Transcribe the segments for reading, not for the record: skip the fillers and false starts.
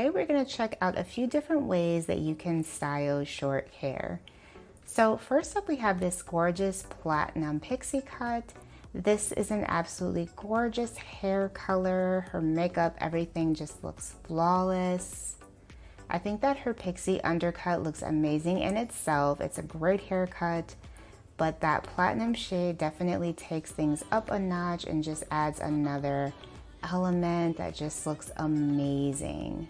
Today we're going to check out a few different ways that you can style short hair. So first up we have this gorgeous platinum pixie cut. This is an absolutely gorgeous hair color. Her makeup, everything just looks flawless. I think that her pixie undercut looks amazing in itself. It's a great haircut, but that platinum shade definitely takes things up a notch and just adds another element that just looks amazing.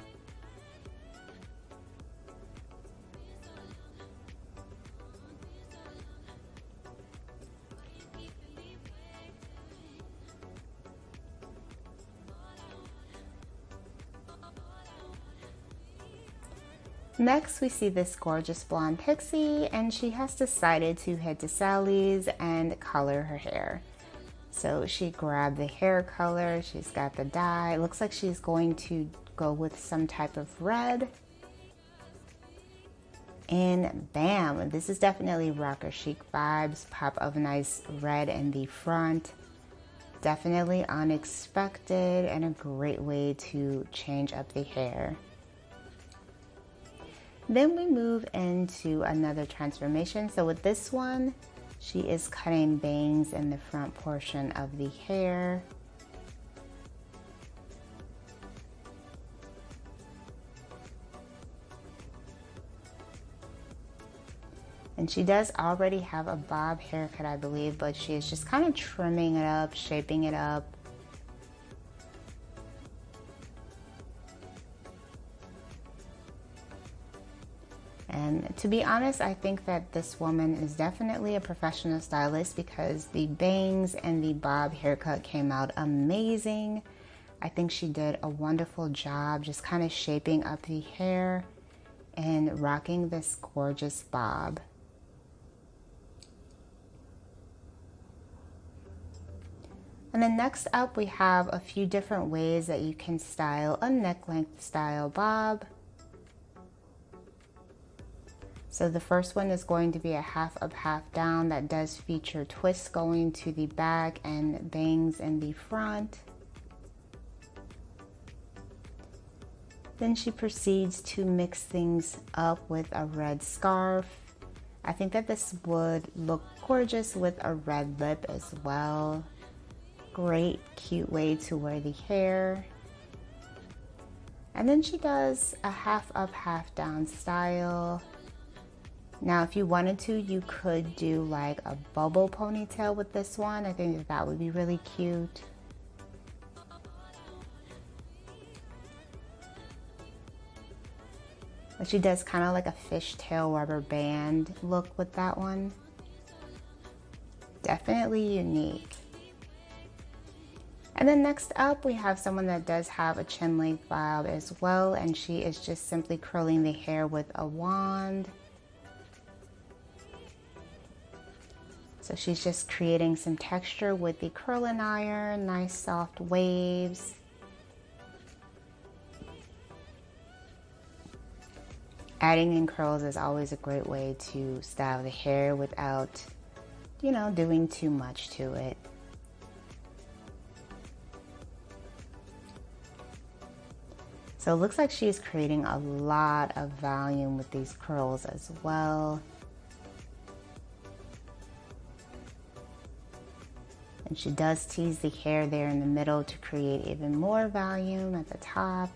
Next, we see this gorgeous blonde pixie, and she has decided to head to Sally's and color her hair. So she grabbed the hair color, she's got the dye. It looks like she's going to go with some type of red. And bam, this is definitely rocker chic vibes. Pop of nice red in the front. Definitely unexpected and a great way to change up the hair. Then we move into another transformation. So with this one, she is cutting bangs in the front portion of the hair. And she does already have a bob haircut, I believe, but she is just kind of trimming it up, shaping it up. And to be honest, I think that this woman is definitely a professional stylist because the bangs and the bob haircut came out amazing. I think she did a wonderful job just kind of shaping up the hair and rocking this gorgeous bob. And then next up, we have a few different ways that you can style a neck length style bob. So the first one is going to be a half up, half down that does feature twists going to the back and bangs in the front. Then she proceeds to mix things up with a red scarf. I think that this would look gorgeous with a red lip as well. Great, cute way to wear the hair. And then she does a half up, half down style. Now, if you wanted to, you could do like a bubble ponytail with this one. I think that would be really cute. But she does kind of like a fishtail rubber band look with that one. Definitely unique. And then next up, we have someone that does have a chin length bob as well, and she is just simply curling the hair with a wand. So she's just creating some texture with the curling iron, nice soft waves. Adding in curls is always a great way to style the hair without, you know, doing too much to it. So it looks like she's creating a lot of volume with these curls as well. And she does tease the hair there in the middle to create even more volume at the top.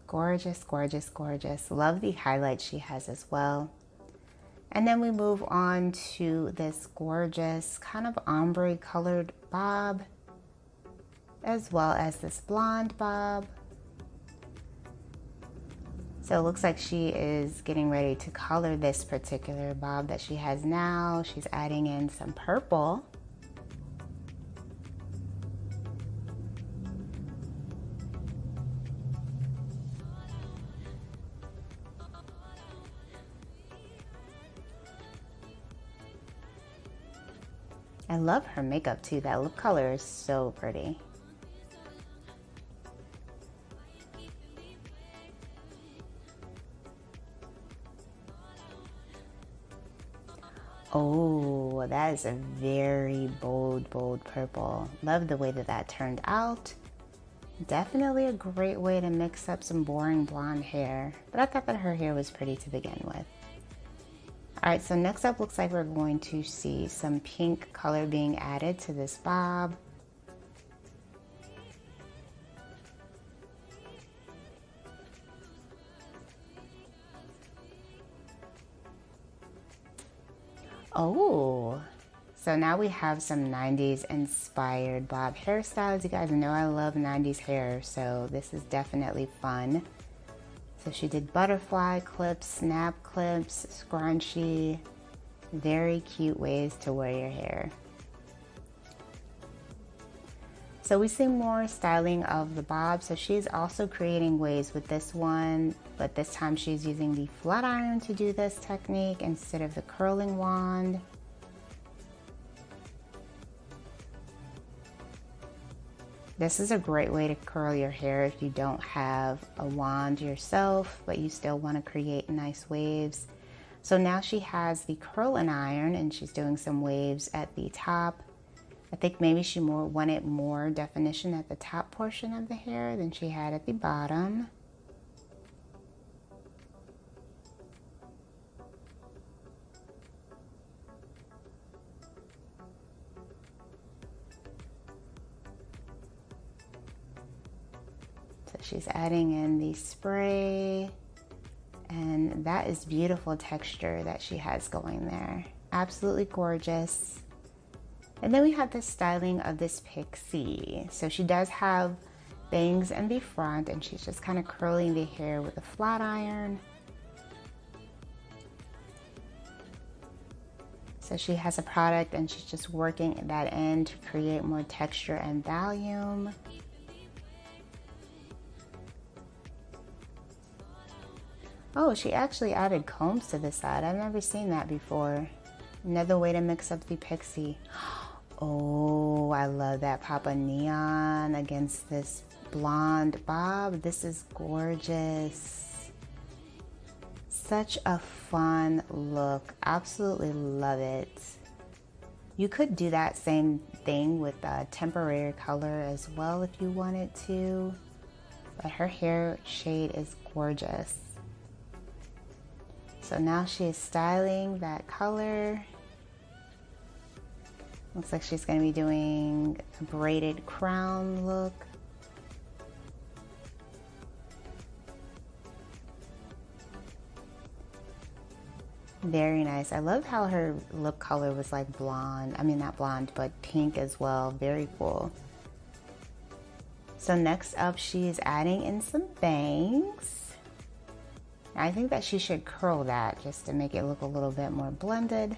Gorgeous, gorgeous, gorgeous. Love the highlights she has as well. And then we move on to this gorgeous kind of ombre colored bob, as well as this blonde bob. So it looks like she is getting ready to color this particular bob that she has now. She's adding in some purple. I love her makeup too. That lip color is so pretty. Oh, that is a very bold, bold purple. Love the way that that turned out. Definitely a great way to mix up some boring blonde hair, but I thought that her hair was pretty to begin with. All right, so next up looks like we're going to see some pink color being added to this bob. Oh, so now we have some 90s inspired bob hairstyles. You guys know I love 90s hair, so this is definitely fun. So she did butterfly clips, snap clips, scrunchie. Very cute ways to wear your hair. So we see more styling of the bob. So she's also creating waves with this one, but this time she's using the flat iron to do this technique instead of the curling wand. This is a great way to curl your hair if you don't have a wand yourself, but you still want to create nice waves. So now she has the curling iron and she's doing some waves at the top. I think maybe she wanted more definition at the top portion of the hair than she had at the bottom. So she's adding in the spray, and that is beautiful texture that she has going there. Absolutely gorgeous. And then we have the styling of this pixie. So she does have bangs in the front and she's just kind of curling the hair with a flat iron. So she has a product and she's just working at that end to create more texture and volume. Oh, she actually added combs to the side. I've never seen that before. Another way to mix up the pixie. Oh, I love that pop of neon against this blonde bob. This is gorgeous. Such a fun look. Absolutely love it. You could do that same thing with a temporary color as well if you wanted to. But her hair shade is gorgeous. So now she is styling that color. Looks like she's going to be doing a braided crown look. Very nice. I love how her lip color was like blonde. I mean, not blonde, but pink as well. Very cool. So next up, she is adding in some bangs. I think that she should curl that just to make it look a little bit more blended.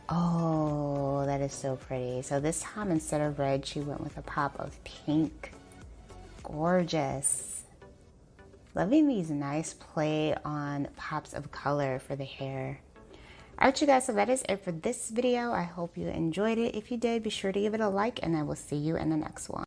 Oh, that is so pretty. So this time, instead of red, she went with a pop of pink. Gorgeous. Loving these nice play on pops of color for the hair. All right, you guys, so that is it for this video. I hope you enjoyed it. If you did, be sure to give it a like, and I will see you in the next one.